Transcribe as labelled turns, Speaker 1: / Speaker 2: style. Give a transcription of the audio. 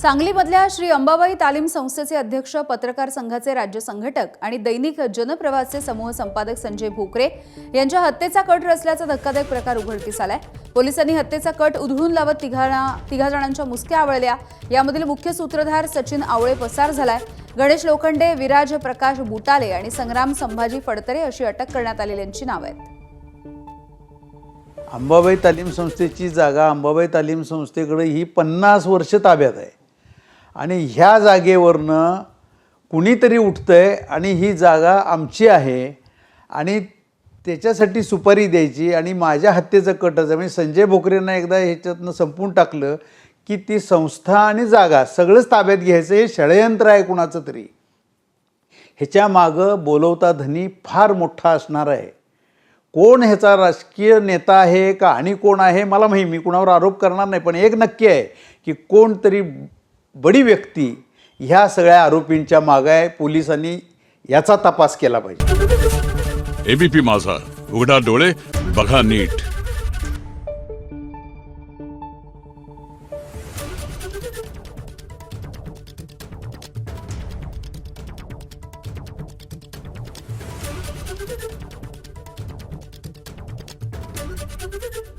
Speaker 1: सांगलीमधल्या श्री अंबाबाई तालीम संस्थेचे अध्यक्ष, पत्रकार संघाचे राज्य संघटक आणि दैनिक जनप्रवासचे समूह संपादक संजय भोकरे यांच्या हत्येचा कट रचल्याचा धक्कादायक प्रकार उघडकीस आलाय। पोलिसांनी हत्येचा कट उधळून लावत तिघा जणांच्या मुसक्या आवळल्या। यामधील मुख्य सूत्रधार सचिन आवळे पसार झालाय। गणेश लोखंडे, विराज प्रकाश बुटाले आणि संग्राम संभाजी फडतरे अशी अटक करण्यात आलेल्यांची नावे आहेत।
Speaker 2: अंबाबाई तालीम संस्थेची जागा अंबाबाई तालीम संस्थेकडे ही 50 वर्ष ताब्यात आहे आणि ह्या जागेवरनं कुणीतरी उठतंय आणि ही जागा आमची आहे आणि त्याच्यासाठी सुपारी द्यायची आणि माझ्या हत्येचं कटच आहे। म्हणजे संजय भोकरेंना एकदा ह्याच्यातनं संपून टाकलं की ती संस्था आणि जागा सगळंच ताब्यात घ्यायचं हे षडयंत्र आहे कुणाचं तरी। ह्याच्या मागं बोलवता धनी फार मोठा असणार आहे। कोण ह्याचा राजकीय नेता आहे का आणि कोण आहे मला माहीत, मी कुणावर आरोप करणार नाही, पण एक नक्की आहे की कोणतरी बडी व्यक्ती ह्या सगळ्या आरोपींच्या मागे आहे। पोलिसांनी याचा तपास केला पाहिजे।
Speaker 3: एबीपी माझा, उघडा डोळे बघा नीट।
Speaker 4: Thank you.